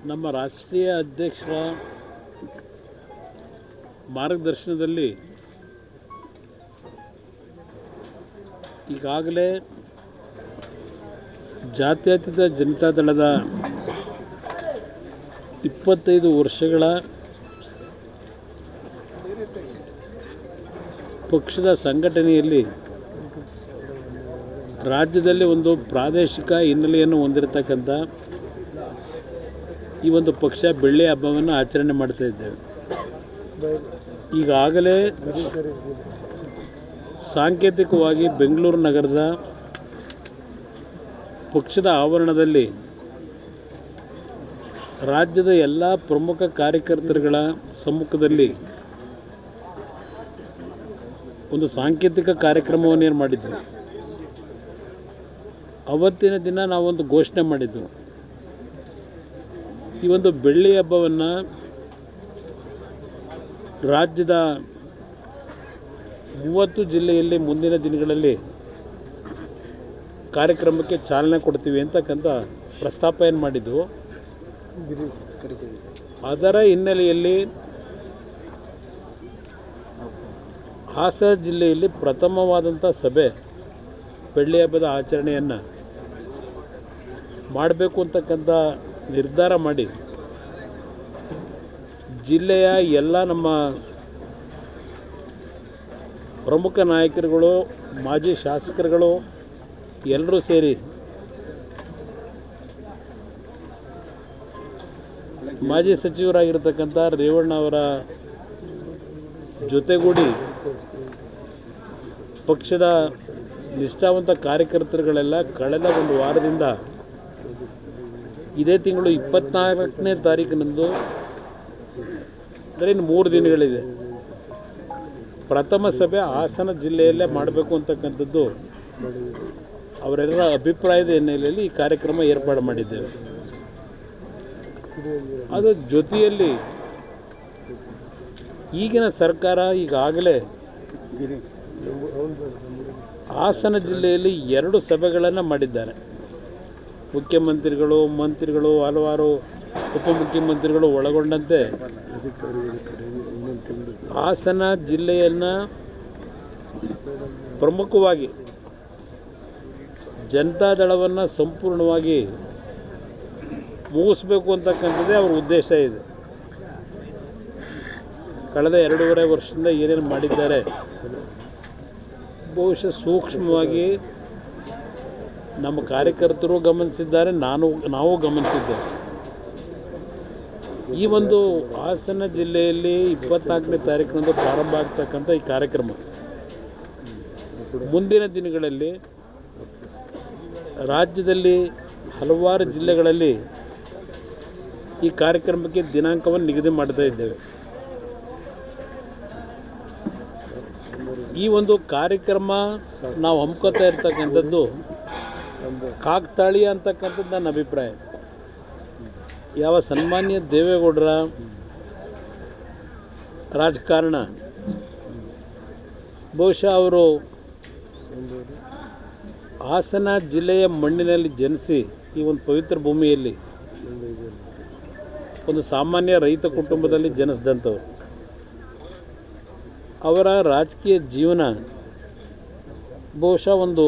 ನಮ್ಮ ರಾಷ್ಟ್ರೀಯ ಅಧ್ಯಕ್ಷರ ಮಾರ್ಗದರ್ಶನದಲ್ಲಿ ಈಗಾಗಲೇ ಜಾತ್ಯತೀತ ಜನತಾದಳದ 25 ವರ್ಷಗಳ ಪಕ್ಷದ ಸಂಘಟನೆಯಲ್ಲಿ ರಾಜ್ಯದಲ್ಲಿ ಒಂದು ಪ್ರಾದೇಶಿಕ ಹಿನ್ನೆಲೆಯನ್ನು ಹೊಂದಿರತಕ್ಕಂಥ ಈ ಒಂದು ಪಕ್ಷ ಬೆಳ್ಳಿ ಹಬ್ಬವನ್ನು ಆಚರಣೆ ಮಾಡ್ತಾ ಇದ್ದೇವೆ. ಈಗಾಗಲೇ ಸಾಂಕೇತಿಕವಾಗಿ ಬೆಂಗಳೂರು ನಗರದ ಪಕ್ಷದ ಆವರಣದಲ್ಲಿ ರಾಜ್ಯದ ಎಲ್ಲ ಪ್ರಮುಖ ಕಾರ್ಯಕರ್ತರುಗಳ ಸಮ್ಮುಖದಲ್ಲಿ ಒಂದು ಸಾಂಕೇತಿಕ ಕಾರ್ಯಕ್ರಮವನ್ನು ಏನು ಮಾಡಿದ್ವಿ. ಅವತ್ತಿನ ದಿನ ನಾವೊಂದು ಘೋಷಣೆ ಮಾಡಿದ್ದು, ಈ ಒಂದು ಬೆಳ್ಳಿ ಹಬ್ಬವನ್ನು ರಾಜ್ಯದ 30 ಜಿಲ್ಲೆಯಲ್ಲಿ ಮುಂದಿನ ದಿನಗಳಲ್ಲಿ ಕಾರ್ಯಕ್ರಮಕ್ಕೆ ಚಾಲನೆ ಕೊಡ್ತೀವಿ ಅಂತಕ್ಕಂಥ ಪ್ರಸ್ತಾಪ ಏನು ಮಾಡಿದ್ದು. ಅದರ ಹಿನ್ನೆಲೆಯಲ್ಲಿ ಹಾಸನ ಜಿಲ್ಲೆಯಲ್ಲಿ ಪ್ರಥಮವಾದಂಥ ಸಭೆ ಬೆಳ್ಳಿ ಹಬ್ಬದ ಆಚರಣೆಯನ್ನು ಮಾಡಬೇಕು ಅಂತಕ್ಕಂಥ ನಿರ್ಧಾರ ಮಾಡಿ ಜಿಲ್ಲೆಯ ಎಲ್ಲ ನಮ್ಮ ಪ್ರಮುಖ ನಾಯಕರುಗಳು, ಮಾಜಿ ಶಾಸಕರುಗಳು ಎಲ್ಲರೂ ಸೇರಿ ಮಾಜಿ ಸಚಿವರಾಗಿರ್ತಕ್ಕಂಥ ರೇವಣ್ಣ ಅವರ ಜೊತೆಗೂಡಿ ಪಕ್ಷದ ನಿಷ್ಠಾವಂತ ಕಾರ್ಯಕರ್ತರುಗಳೆಲ್ಲ ಕಳೆದ ಒಂದು ವಾರದಿಂದ ಇದೇ ತಿಂಗಳು 24ನೇ ತಾರೀಕಿನಂದು, ಅಂದರೆ ಇನ್ನು 3 ದಿನಗಳಿದೆ, ಪ್ರಥಮ ಸಭೆ ಹಾಸನ ಜಿಲ್ಲೆಯಲ್ಲೇ ಮಾಡಬೇಕು ಅಂತಕ್ಕಂಥದ್ದು ಅವರೆಲ್ಲರ ಅಭಿಪ್ರಾಯದ ಹಿನ್ನೆಲೆಯಲ್ಲಿ ಈ ಕಾರ್ಯಕ್ರಮ ಏರ್ಪಾಡು ಮಾಡಿದ್ದೇವೆ. ಅದರ ಜೊತೆಯಲ್ಲಿ ಈಗಿನ ಸರ್ಕಾರ ಈಗಾಗಲೇ ಹಾಸನ ಜಿಲ್ಲೆಯಲ್ಲಿ 2 ಸಭೆಗಳನ್ನು ಮಾಡಿದ್ದಾರೆ. ಮುಖ್ಯಮಂತ್ರಿಗಳು, ಮಂತ್ರಿಗಳು, ಹಲವಾರು ಉಪಮುಖ್ಯಮಂತ್ರಿಗಳು ಒಳಗೊಂಡಂತೆ ಹಾಸನ ಜಿಲ್ಲೆಯನ್ನು ಪ್ರಮುಖವಾಗಿ ಜನತಾದಳವನ್ನು ಸಂಪೂರ್ಣವಾಗಿ ಮುಗಿಸ್ಬೇಕು ಅಂತಕ್ಕಂಥದ್ದೇ ಅವ್ರ ಉದ್ದೇಶ ಇದೆ. ಕಳೆದ 2.5 ವರ್ಷದಿಂದ ಏನೇನು ಮಾಡಿದ್ದಾರೆ ಬಹುಶಃ ಸೂಕ್ಷ್ಮವಾಗಿ ನಮ್ಮ ಕಾರ್ಯಕರ್ತರು ಗಮನಿಸಿದ್ದಾರೆ, ನಾವು ಗಮನಿಸಿದ್ದೇವೆ. ಈ ಒಂದು ಹಾಸನ ಜಿಲ್ಲೆಯಲ್ಲಿ 24ನೇ ತಾರೀಕಿನಂದು ಪ್ರಾರಂಭ ಆಗ್ತಕ್ಕಂಥ ಈ ಕಾರ್ಯಕ್ರಮ ಮುಂದಿನ ದಿನಗಳಲ್ಲಿ ರಾಜ್ಯದಲ್ಲಿ ಹಲವಾರು ಜಿಲ್ಲೆಗಳಲ್ಲಿ ಈ ಕಾರ್ಯಕ್ರಮಕ್ಕೆ ದಿನಾಂಕವನ್ನು ನಿಗದಿ ಮಾಡ್ತಾ ಇದ್ದೇವೆ. ಈ ಒಂದು ಕಾರ್ಯಕ್ರಮ ನಾವು ಹಮ್ಮಿಕೊಳ್ತಾ ಇರ್ತಕ್ಕಂಥದ್ದು ಕಾಕತಾಳೀಯ ಅಂತಕ್ಕಂಥದ್ದು ನನ್ನ ಅಭಿಪ್ರಾಯ. ಯಾವ ಸನ್ಮಾನ್ಯ ದೇವೇಗೌಡರ ರಾಜಕಾರಣ ಬಹುಶಃ ಅವರು ಹಾಸನ ಜಿಲ್ಲೆಯ ಮಣ್ಣಿನಲ್ಲಿ ಜನಿಸಿ ಈ ಒಂದು ಪವಿತ್ರ ಭೂಮಿಯಲ್ಲಿ ಒಂದು ಸಾಮಾನ್ಯ ರೈತ ಕುಟುಂಬದಲ್ಲಿ ಜನಿಸಿದಂಥವ್ರು. ಅವರ ರಾಜಕೀಯ ಜೀವನ ಬಹುಶಃ ಒಂದು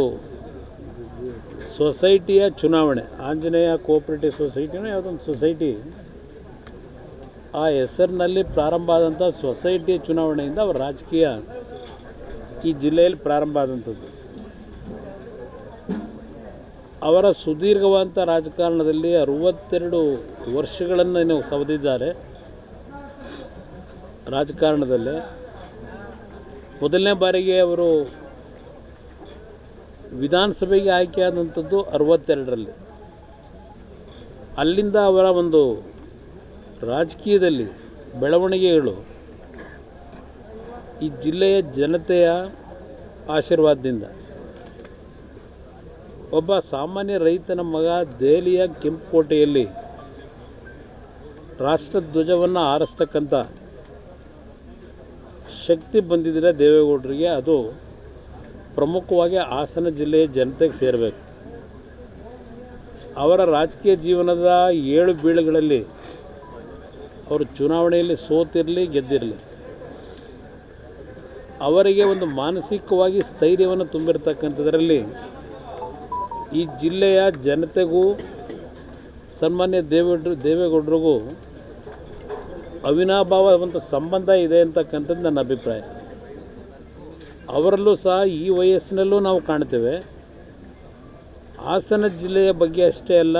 ಸೊಸೈಟಿಯ ಚುನಾವಣೆ, ಆಂಜನೇಯ ಕೋಆಪರೇಟಿವ್ ಸೊಸೈಟಿನೋ ಯಾವುದೊಂದು ಸೊಸೈಟಿ, ಆ ಹೆಸರಿನಲ್ಲಿ ಪ್ರಾರಂಭ ಆದಂಥ ಸೊಸೈಟಿಯ ಚುನಾವಣೆಯಿಂದ ಅವರ ರಾಜಕೀಯ ಈ ಜಿಲ್ಲೆಯಲ್ಲಿ ಪ್ರಾರಂಭ ಆದಂಥದ್ದು. ಅವರ ಸುದೀರ್ಘವಾದಂಥ ರಾಜಕಾರಣದಲ್ಲಿ 62 ವರ್ಷಗಳನ್ನು ಸವದಿದ್ದಾರೆ. ರಾಜಕಾರಣದಲ್ಲೇ ಮೊದಲನೇ ಬಾರಿಗೆ ಅವರು ವಿಧಾನಸಭೆಗೆ ಆಯ್ಕೆಯಾದಂಥದ್ದು 62ರಲ್ಲಿ. ಅಲ್ಲಿಂದ ಅವರ ಒಂದು ರಾಜಕೀಯದಲ್ಲಿ ಬೆಳವಣಿಗೆಗಳು ಈ ಜಿಲ್ಲೆಯ ಜನತೆಯ ಆಶೀರ್ವಾದದಿಂದ, ಒಬ್ಬ ಸಾಮಾನ್ಯ ರೈತನ ಮಗ ದೆಹಲಿಯ ಕೆಂಪುಕೋಟೆಯಲ್ಲಿ ರಾಷ್ಟ್ರಧ್ವಜವನ್ನು ಹಾರಿಸ್ತಕ್ಕಂಥ ಶಕ್ತಿ ಬಂದಿದ್ದರೆ ದೇವೇಗೌಡರಿಗೆ, ಅದು ಪ್ರಮುಖವಾಗಿ ಹಾಸನ ಜಿಲ್ಲೆಯ ಜನತೆಗೆ ಸೇರಬೇಕು. ಅವರ ರಾಜಕೀಯ ಜೀವನದ ಏಳು ಬೀಳುಗಳಲ್ಲಿ ಅವರು ಚುನಾವಣೆಯಲ್ಲಿ ಸೋತಿರಲಿ ಗೆದ್ದಿರಲಿ, ಅವರಿಗೆ ಒಂದು ಮಾನಸಿಕವಾಗಿ ಸ್ಥೈರ್ಯವನ್ನು ತುಂಬಿರ್ತಕ್ಕಂಥದ್ರಲ್ಲಿ ಈ ಜಿಲ್ಲೆಯ ಜನತೆಗೂ ಸನ್ಮಾನ್ಯ ದೇವೇಗೌಡರಿಗೂ ಅವಿನಾಭಾವ ಒಂದು ಸಂಬಂಧ ಇದೆ ಅಂತಕ್ಕಂಥದ್ದು ನನ್ನ ಅಭಿಪ್ರಾಯ. ಅವರಲ್ಲೂ ಸಹ ಈ ವಯಸ್ಸಿನಲ್ಲೂ ನಾವು ಕಾಣ್ತೇವೆ. ಹಾಸನ ಜಿಲ್ಲೆಯ ಬಗ್ಗೆ ಅಷ್ಟೇ ಅಲ್ಲ,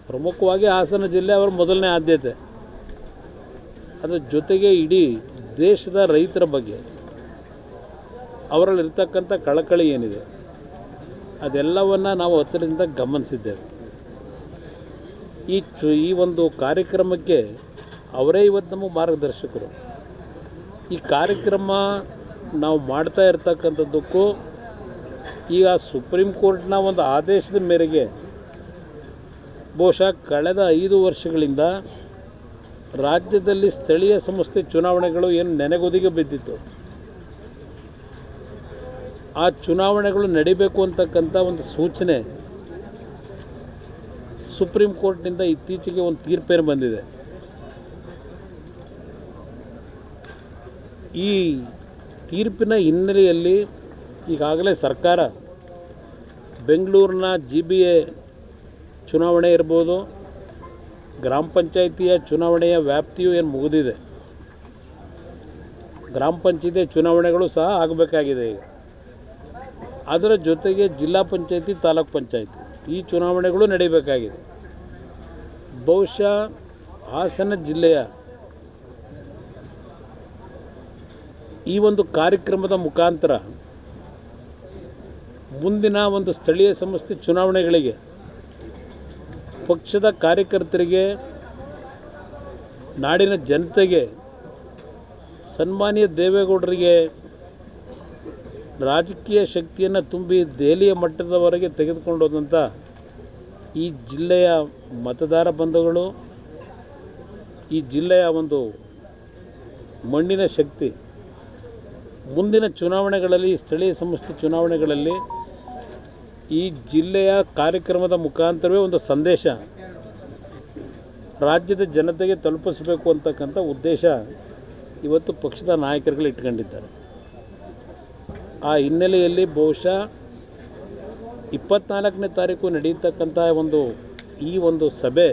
ಪ್ರಮುಖವಾಗಿ ಹಾಸನ ಜಿಲ್ಲೆ ಅವರ ಮೊದಲನೇ ಆದ್ಯತೆ. ಅದರ ಜೊತೆಗೆ ಇಡೀ ದೇಶದ ರೈತರ ಬಗ್ಗೆ ಅವರಲ್ಲಿರ್ತಕ್ಕಂಥ ಕಳಕಳಿ ಏನಿದೆ ಅದೆಲ್ಲವನ್ನು ನಾವು ಹತ್ತಿರದಿಂದ ಗಮನಿಸಿದ್ದೇವೆ. ಈ ಒಂದು ಕಾರ್ಯಕ್ರಮಕ್ಕೆ ಅವರೇ ಇವತ್ತು ನಮಗೆ ಮಾರ್ಗದರ್ಶಕರು. ಈ ಕಾರ್ಯಕ್ರಮ ನಾವು ಮಾಡ್ತಾ ಇರ್ತಕ್ಕಂಥದ್ದಕ್ಕೂ ಈಗ ಸುಪ್ರೀಂ ಕೋರ್ಟ್ನ ಒಂದು ಆದೇಶದ ಮೇರೆಗೆ ಬಹುಶಃ ಕಳೆದ 5 ವರ್ಷಗಳಿಂದ ರಾಜ್ಯದಲ್ಲಿ ಸ್ಥಳೀಯ ಸಂಸ್ಥೆ ಚುನಾವಣೆಗಳು ಏನು ನೆನೆಗುದಿಗೆ ಬಿದ್ದಿತ್ತು, ಆ ಚುನಾವಣೆಗಳು ನಡಿಬೇಕು ಅಂತಕ್ಕಂಥ ಒಂದು ಸೂಚನೆ ಸುಪ್ರೀಂ ಕೋರ್ಟ್ನಿಂದ ಇತ್ತೀಚೆಗೆ ಒಂದು ತೀರ್ಪೇನು ಬಂದಿದೆ. ಈ ತೀರ್ಪಿನ ಹಿನ್ನೆಲೆಯಲ್ಲಿ ಈಗಾಗಲೇ ಸರ್ಕಾರ ಬೆಂಗಳೂರಿನ GBA ಚುನಾವಣೆ ಇರ್ಬೋದು, ಗ್ರಾಮ ಪಂಚಾಯಿತಿಯ ಚುನಾವಣೆಯ ವ್ಯಾಪ್ತಿಯು ಏನು ಮುಗಿದಿದೆ, ಗ್ರಾಮ ಪಂಚಾಯಿತಿ ಚುನಾವಣೆಗಳು ಸಹ ಆಗಬೇಕಾಗಿದೆ. ಈಗ ಅದರ ಜೊತೆಗೆ ಜಿಲ್ಲಾ ಪಂಚಾಯಿತಿ, ತಾಲೂಕು ಪಂಚಾಯಿತಿ ಈ ಚುನಾವಣೆಗಳು ನಡೀಬೇಕಾಗಿದೆ. ಬಹುಶಃ ಹಾಸನ ಜಿಲ್ಲೆಯ ಈ ಒಂದು ಕಾರ್ಯಕ್ರಮದ ಮುಖಾಂತರ ಮುಂದಿನ ಒಂದು ಸ್ಥಳೀಯ ಸಂಸ್ಥೆ ಚುನಾವಣೆಗಳಿಗೆ ಪಕ್ಷದ ಕಾರ್ಯಕರ್ತರಿಗೆ, ನಾಡಿನ ಜನತೆಗೆ, ಸನ್ಮಾನ್ಯ ದೇವೇಗೌಡರಿಗೆ ರಾಜಕೀಯ ಶಕ್ತಿಯನ್ನು ತುಂಬಿ ದೆಹಲಿಯ ಮಟ್ಟದವರೆಗೆ ತೆಗೆದುಕೊಂಡು ಹೋದಂಥ ಈ ಜಿಲ್ಲೆಯ ಮತದಾರ ಬಂಧುಗಳು, ಈ ಜಿಲ್ಲೆಯ ಒಂದು ಮಣ್ಣಿನ ಶಕ್ತಿ ಮುಂದಿನ ಚುನಾವಣೆಗಳಲ್ಲಿ, ಸ್ಥಳೀಯ ಸಂಸ್ಥೆ ಚುನಾವಣೆಗಳಲ್ಲಿ ಈ ಜಿಲ್ಲೆಯ ಕಾರ್ಯಕ್ರಮದ ಮುಖಾಂತರವೇ ಒಂದು ಸಂದೇಶ ರಾಜ್ಯದ ಜನತೆಗೆ ತಲುಪಿಸಬೇಕು ಅಂತಕ್ಕಂಥ ಉದ್ದೇಶ ಇವತ್ತು ಪಕ್ಷದ ನಾಯಕರುಗಳು ಇಟ್ಕೊಂಡಿದ್ದಾರೆ. ಆ ಹಿನ್ನೆಲೆಯಲ್ಲಿ ಬಹುಶಃ 24ನೇ ತಾರೀಕು ನಡೆಯತಕ್ಕಂಥ ಈ ಒಂದು ಸಭೆ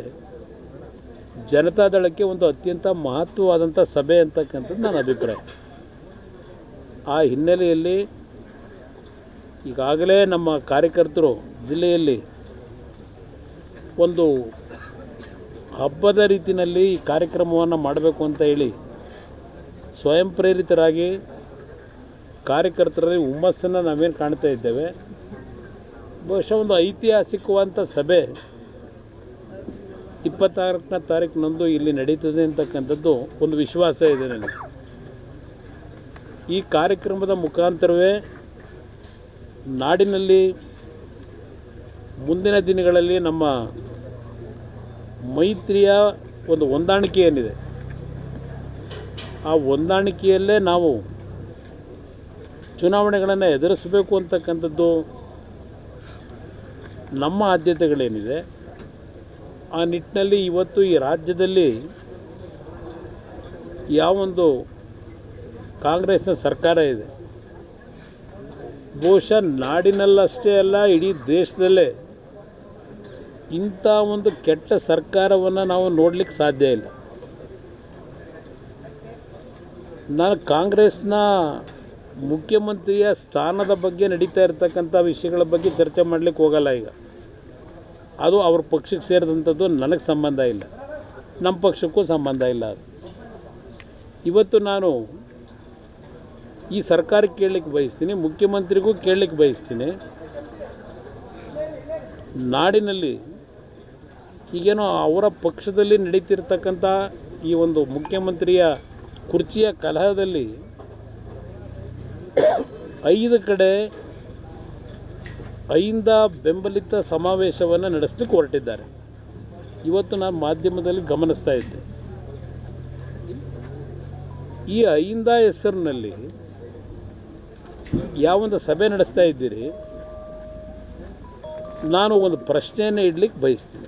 ಜನತಾದಳಕ್ಕೆ ಒಂದು ಅತ್ಯಂತ ಮಹತ್ವವಾದಂಥ ಸಭೆ ಅಂತಕ್ಕಂಥದ್ದು ನನ್ನ ಅಭಿಪ್ರಾಯ. ಆ ಹಿನ್ನೆಲೆಯಲ್ಲಿ ಈಗಾಗಲೇ ನಮ್ಮ ಕಾರ್ಯಕರ್ತರು ಜಿಲ್ಲೆಯಲ್ಲಿ ಒಂದು ಹಬ್ಬದ ರೀತಿಯಲ್ಲಿ ಈ ಕಾರ್ಯಕ್ರಮವನ್ನು ಮಾಡಬೇಕು ಅಂತ ಹೇಳಿ ಸ್ವಯಂ ಪ್ರೇರಿತರಾಗಿ ಕಾರ್ಯಕರ್ತರಲ್ಲಿ ಹುಮ್ಮಸ್ಸನ್ನು ನಾವೇನು ಕಾಣ್ತಾ ಇದ್ದೇವೆ. ಬಹುಶಃ ಒಂದು ಐತಿಹಾಸಿಕವಾದಂಥ ಸಭೆ 26ನೇ ತಾರೀಕಿನಂದು ಇಲ್ಲಿ ನಡೀತದೆ ಅಂತಕ್ಕಂಥದ್ದು ಒಂದು ವಿಶ್ವಾಸ ಇದೆ ನನಗೆ. ಈ ಕಾರ್ಯಕ್ರಮದ ಮುಖಾಂತರವೇ ನಾಡಿನಲ್ಲಿ ಮುಂದಿನ ದಿನಗಳಲ್ಲಿ ನಮ್ಮ ಮೈತ್ರಿಯ ಒಂದು ಹೊಂದಾಣಿಕೆ ಏನಿದೆ, ಆ ಹೊಂದಾಣಿಕೆಯಲ್ಲೇ ನಾವು ಚುನಾವಣೆಗಳನ್ನು ಎದುರಿಸಬೇಕು ಅಂತಕ್ಕಂಥದ್ದು ನಮ್ಮ ಆದ್ಯತೆಗಳೇನಿದೆ. ಆ ನಿಟ್ಟಿನಲ್ಲಿ ಇವತ್ತು ಈ ರಾಜ್ಯದಲ್ಲಿ ಯಾವೊಂದು ಕಾಂಗ್ರೆಸ್ನ ಸರ್ಕಾರ ಇದೆ, ಬಹುಶಃ ನಾಡಿನಲ್ಲಷ್ಟೇ ಅಲ್ಲ ಇಡೀ ದೇಶದಲ್ಲೇ ಇಂಥ ಒಂದು ಕೆಟ್ಟ ಸರ್ಕಾರವನ್ನು ನಾವು ನೋಡಲಿಕ್ಕೆ ಸಾಧ್ಯ ಇಲ್ಲ. ನಾನು ಕಾಂಗ್ರೆಸ್ನ ಮುಖ್ಯಮಂತ್ರಿಯ ಸ್ಥಾನದ ಬಗ್ಗೆ ನಡೀತಾ ಇರತಕ್ಕಂಥ ವಿಷಯಗಳ ಬಗ್ಗೆ ಚರ್ಚೆ ಮಾಡಲಿಕ್ಕೆ ಹೋಗಲ್ಲ. ಈಗ ಅದು ಅವ್ರ ಪಕ್ಷಕ್ಕೆ ಸೇರಿದಂಥದ್ದು, ನನಗೆ ಸಂಬಂಧ ಇಲ್ಲ, ನಮ್ಮ ಪಕ್ಷಕ್ಕೂ ಸಂಬಂಧ ಇಲ್ಲ. ಇವತ್ತು ನಾನು ಈ ಸರ್ಕಾರಕ್ಕೆ ಕೇಳಲಿಕ್ಕೆ ಬಯಸ್ತೀನಿ, ಮುಖ್ಯಮಂತ್ರಿಗೂ ಕೇಳಲಿಕ್ಕೆ ಬಯಸ್ತೀನಿ, ನಾಡಿನಲ್ಲಿ ಈಗೇನೋ ಅವರ ಪಕ್ಷದಲ್ಲಿ ನಡೀತಿರ್ತಕ್ಕಂಥ ಈ ಒಂದು ಮುಖ್ಯಮಂತ್ರಿಯ ಕುರ್ಚಿಯ ಕಲಹದಲ್ಲಿ 5 ಕಡೆ 5 ಬೆಂಬಲಿತ ಸಮಾವೇಶವನ್ನು ನಡೆಸಲಿಕ್ಕೆ ಹೊರಟಿದ್ದಾರೆ. ಇವತ್ತು ನಾನು ಮಾಧ್ಯಮದಲ್ಲಿ ಗಮನಿಸ್ತಾ ಇದ್ದೆ. ಈ 5 ಹೆಸರಿನಲ್ಲಿ ಯಾವೊಂದು ಸಭೆ ನಡೆಸ್ತಾ ಇದ್ದೀರಿ, ನಾನು ಒಂದು ಪ್ರಶ್ನೆಯನ್ನು ಇಡಲಿಕ್ಕೆ ಬಯಸ್ತೀನಿ.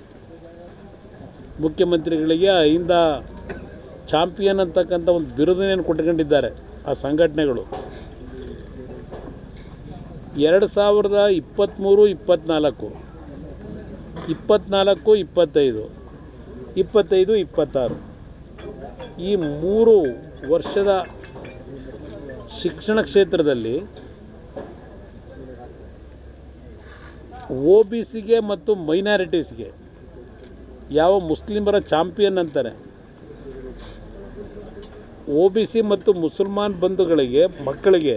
ಮುಖ್ಯಮಂತ್ರಿಗಳಿಗೆ ಅಹಿಂದ ಚಾಂಪಿಯನ್ ಅಂತಕ್ಕಂಥ ಒಂದು ಬಿರುದನ್ನೇನು ಕೊಟ್ಕೊಂಡಿದ್ದಾರೆ ಆ ಸಂಘಟನೆಗಳು. 2023, 24, 24, 25, 25, 26 ಈ 3 ವರ್ಷದ ಶಿಕ್ಷಣ ಕ್ಷೇತ್ರದಲ್ಲಿ OBCಗೆ ಮತ್ತು ಮೈನಾರಿಟೀಸ್ಗೆ ಯಾವ ಮುಸ್ಲಿಮರ ಚಾಂಪಿಯನ್ ಅಂತಾರೆ, OBC ಮತ್ತು ಮುಸಲ್ಮಾನ್ ಬಂಧುಗಳಿಗೆ ಮಕ್ಕಳಿಗೆ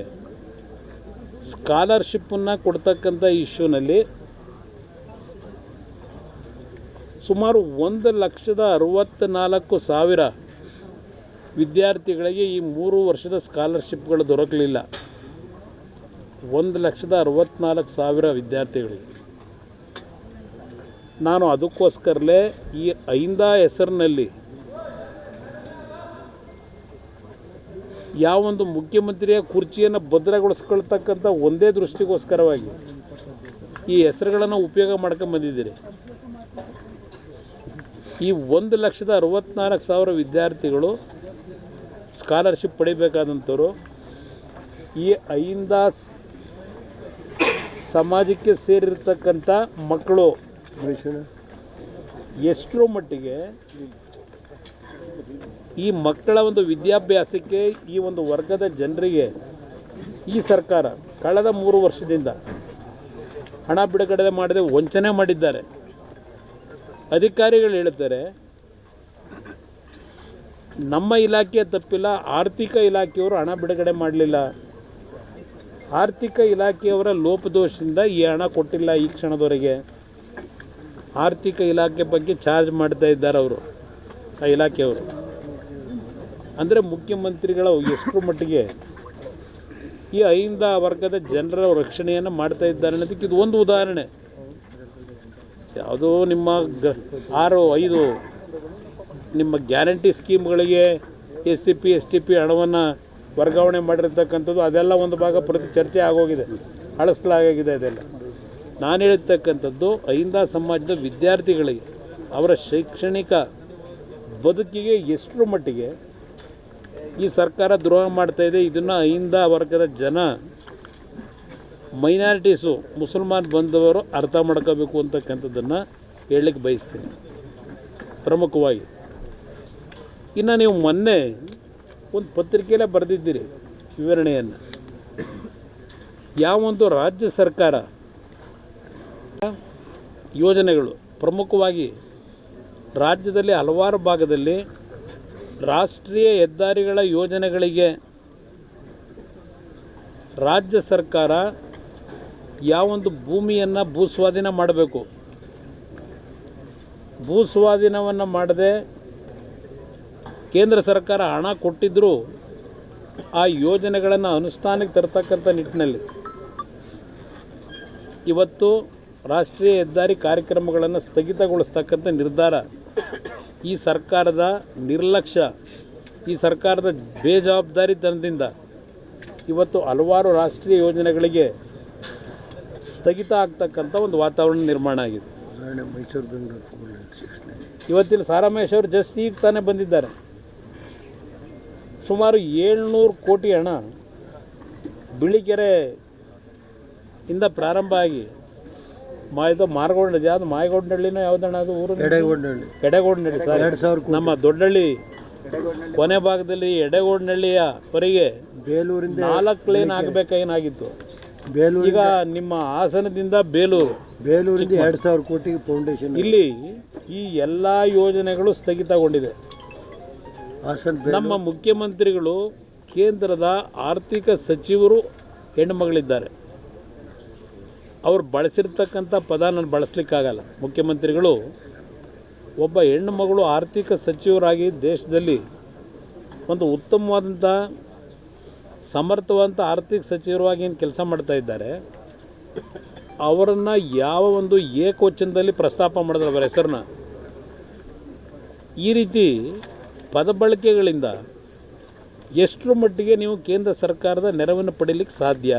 ಸ್ಕಾಲರ್ಶಿಪ್ಪನ್ನು ಕೊಡ್ತಕ್ಕಂಥ ಇಶ್ಯೂನಲ್ಲಿ ಸುಮಾರು 1,64,000 ವಿದ್ಯಾರ್ಥಿಗಳಿಗೆ ಈ 3 ವರ್ಷದ ಸ್ಕಾಲರ್ಶಿಪ್ಗಳು ದೊರಕಲಿಲ್ಲ. 1,64,000 ವಿದ್ಯಾರ್ಥಿಗಳಿಗೆ. ನಾನು ಅದಕ್ಕೋಸ್ಕರಲೇ ಈ ಅಹಿಂದ ಹೆಸರಿನಲ್ಲಿ ಯಾವೊಂದು ಮುಖ್ಯಮಂತ್ರಿಯ ಕುರ್ಚಿಯನ್ನು ಭದ್ರಗೊಳಿಸ್ಕೊಳ್ತಕ್ಕಂಥ ಒಂದೇ ದೃಷ್ಟಿಗೋಸ್ಕರವಾಗಿ ಈ ಹೆಸರುಗಳನ್ನು ಉಪಯೋಗ ಮಾಡ್ಕೊಂಡು ಬಂದಿದ್ದೀರಿ. ಈ 1,64,000 ವಿದ್ಯಾರ್ಥಿಗಳು ಸ್ಕಾಲರ್ಶಿಪ್ ಪಡಿಬೇಕಾದಂಥವ್ರು ಈ ಅಹಿಂದ ಸಮಾಜಕ್ಕೆ ಸೇರಿರ್ತಕ್ಕಂಥ ಮಕ್ಕಳು. ಎಷ್ಟರ ಮಟ್ಟಿಗೆ ಈ ಮಕ್ಕಳ ಒಂದು ವಿದ್ಯಾಭ್ಯಾಸಕ್ಕೆ ಈ ಒಂದು ವರ್ಗದ ಜನರಿಗೆ ಈ ಸರ್ಕಾರ ಕಳೆದ 3 ವರ್ಷದಿಂದ ಹಣ ಬಿಡುಗಡೆ ಮಾಡದೆ ವಂಚನೆ ಮಾಡಿದ್ದಾರೆ. ಅಧಿಕಾರಿಗಳು ಹೇಳ್ತಾರೆ ನಮ್ಮ ಇಲಾಖೆ ತಪ್ಪಿಲ್ಲ, ಆರ್ಥಿಕ ಇಲಾಖೆಯವರು ಹಣ ಬಿಡುಗಡೆ ಮಾಡಲಿಲ್ಲ, ಆರ್ಥಿಕ ಇಲಾಖೆಯವರ ಲೋಪದೋಷದಿಂದ ಈ ಹಣ ಕೊಟ್ಟಿಲ್ಲ ಈ ಕ್ಷಣದವರೆಗೆ. ಆರ್ಥಿಕ ಇಲಾಖೆ ಬಗ್ಗೆ ಚಾರ್ಜ್ ಮಾಡ್ತಾ ಇದ್ದಾರೆ ಅವರು, ಆ ಇಲಾಖೆಯವರು. ಅಂದರೆ ಮುಖ್ಯಮಂತ್ರಿಗಳು ಎಷ್ಟರ ಮಟ್ಟಿಗೆ ಈ ಅಹಿಂದ ವರ್ಗದ ಜನರ ರಕ್ಷಣೆಯನ್ನು ಮಾಡ್ತಾ ಇದ್ದಾರೆ ಅನ್ನೋದಕ್ಕೆ ಇದು ಒಂದು ಉದಾಹರಣೆ. ಯಾವುದೋ ನಿಮ್ಮ 6-5 ನಿಮ್ಮ ಗ್ಯಾರಂಟಿ ಸ್ಕೀಮ್ಗಳಿಗೆ SCP STP ಹಣವನ್ನು ವರ್ಗಾವಣೆ ಮಾಡಿರ್ತಕ್ಕಂಥದ್ದು ಅದೆಲ್ಲ ಒಂದು ಭಾಗ ಚರ್ಚೆ ಆಗೋಗಿದೆ, ಅಳಿಸಲಾಗಿದೆ. ಅದೆಲ್ಲ ನಾನು ಹೇಳಿರ್ತಕ್ಕಂಥದ್ದು ಅಹಿಂದ ಸಮಾಜದ ವಿದ್ಯಾರ್ಥಿಗಳಿಗೆ ಅವರ ಶೈಕ್ಷಣಿಕ ಬದುಕಿಗೆ ಎಷ್ಟರ ಮಟ್ಟಿಗೆ ಈ ಸರ್ಕಾರ ದ್ರೋಹ ಮಾಡ್ತಾಯಿದೆ. ಇದನ್ನು ಅಹಿಂದ ವರ್ಗದ ಜನ, ಮೈನಾರಿಟೀಸು, ಮುಸಲ್ಮಾನ್ ಬಂದವರು ಅರ್ಥ ಮಾಡ್ಕೋಬೇಕು ಅಂತಕ್ಕಂಥದ್ದನ್ನು ಹೇಳಲಿಕ್ಕೆ ಬಯಸ್ತೀನಿ ಪ್ರಮುಖವಾಗಿ. ಇನ್ನು ನೀವು ಮೊನ್ನೆ ಒಂದು ಪತ್ರಿಕೆಯಲ್ಲೇ ಬರೆದಿದ್ದೀರಿ ವಿವರಣೆಯನ್ನು. ಯಾವೊಂದು ರಾಜ್ಯ ಸರ್ಕಾರ ಯೋಜನೆಗಳು ಪ್ರಮುಖವಾಗಿ ರಾಜ್ಯದಲ್ಲಿ ಹಲವಾರು ಭಾಗದಲ್ಲಿ ರಾಷ್ಟ್ರೀಯ ಹೆದ್ದಾರಿಗಳ ಯೋಜನೆಗಳಿಗೆ ರಾಜ್ಯ ಸರ್ಕಾರ ಯಾವೊಂದು ಭೂಮಿಯನ್ನು ಭೂಸ್ವಾಧೀನ ಮಾಡಬೇಕು, ಭೂಸ್ವಾಧೀನವನ್ನು ಮಾಡದೆ ಕೇಂದ್ರ ಸರ್ಕಾರ ಹಣ ಕೊಟ್ಟಿದ್ದರೂ ಆ ಯೋಜನೆಗಳನ್ನು ಅನುಷ್ಠಾನಕ್ಕೆ ತರ್ತಕ್ಕಂಥ ನಿಟ್ಟಿನಲ್ಲಿ ಇವತ್ತು ರಾಷ್ಟ್ರೀಯ ಹೆದ್ದಾರಿ ಕಾರ್ಯಕ್ರಮಗಳನ್ನು ಸ್ಥಗಿತಗೊಳಿಸ್ತಕ್ಕಂಥ ನಿರ್ಧಾರ ಈ ಸರ್ಕಾರದ ನಿರ್ಲಕ್ಷ್ಯ, ಈ ಸರ್ಕಾರದ ಬೇಜವಾಬ್ದಾರಿತನದಿಂದ ಇವತ್ತು ಹಲವಾರು ರಾಷ್ಟ್ರೀಯ ಯೋಜನೆಗಳಿಗೆ ಸ್ಥಗಿತ ಆಗ್ತಕ್ಕಂಥ ಒಂದು ವಾತಾವರಣ ನಿರ್ಮಾಣ ಆಗಿದೆ. ಮೈಸೂರು ಬೆಂಗಳೂರು ಇವತ್ತಿಲ್ಲಿ ಸಾರಾಮೇಶ್ ಅವರು ಜಸ್ಟ್ ಈಗ ತಾನೇ ಬಂದಿದ್ದಾರೆ. ಸುಮಾರು 700 ಕೋಟಿ ಹಣ ಬಿಳಿಕೆರೆಯಿಂದ ಪ್ರಾರಂಭ ಆಗಿ ಯಾವುದು ಮಾಯಗೊಂಡಹಳ್ಳಿನೋ ಯಾವುದಣ್ಣ ಅದು ಊರು, ಎಡೆಗೋಡನಹಳ್ಳಿ ಸರ್, ನಮ್ಮ ದೊಡ್ಡಹಳ್ಳಿ ಕೊನೆ ಭಾಗದಲ್ಲಿ ಎಡೆಗೋಡನಹಳ್ಳಿಯವರೆಗೆ ಬೇಲೂರಿಂದ 4 ಲೇನ್ ಆಗಬೇಕಾಗಿತ್ತು. ಈಗ ನಿಮ್ಮ ಹಾಸನದಿಂದ ಬೇಲೂರಿಂದ 2,000 ಕೋಟಿ ಫೌಂಡೇಶನ್. ಇಲ್ಲಿ ಈ ಎಲ್ಲ ಯೋಜನೆಗಳು ಸ್ಥಗಿತಗೊಂಡಿದೆ. ನಮ್ಮ ಮುಖ್ಯಮಂತ್ರಿಗಳು ಕೇಂದ್ರದ ಆರ್ಥಿಕ ಸಚಿವರು ಹೆಣ್ಣುಮಗಳಿದ್ದಾರೆ. ಅವ್ರು ಬಳಸಿರ್ತಕ್ಕಂಥ ಪದ ನಾನು ಬಳಸಲಿಕ್ಕಾಗಲ್ಲ. ಮುಖ್ಯಮಂತ್ರಿಗಳು ಒಬ್ಬ ಹೆಣ್ಣು ಮಗಳು ಆರ್ಥಿಕ ಸಚಿವರಾಗಿ ದೇಶದಲ್ಲಿ ಒಂದು ಉತ್ತಮವಾದಂಥ ಸಮರ್ಥವಾದಂಥ ಆರ್ಥಿಕ ಸಚಿವರಾಗಿ ಏನು ಕೆಲಸ ಮಾಡ್ತಾ ಇದ್ದಾರೆ, ಅವರನ್ನು ಯಾವ ಒಂದು ಏಕವಚನದಲ್ಲಿ ಪ್ರಸ್ತಾಪ ಮಾಡಿದ್ರೆ ಅವರ ಹೆಸರನ್ನ, ಈ ರೀತಿ ಪದ ಬಳಕೆಗಳಿಂದ ಎಷ್ಟರ ಮಟ್ಟಿಗೆ ನೀವು ಕೇಂದ್ರ ಸರ್ಕಾರದ ನೆರವನ್ನು ಪಡೀಲಿಕ್ಕೆ ಸಾಧ್ಯ?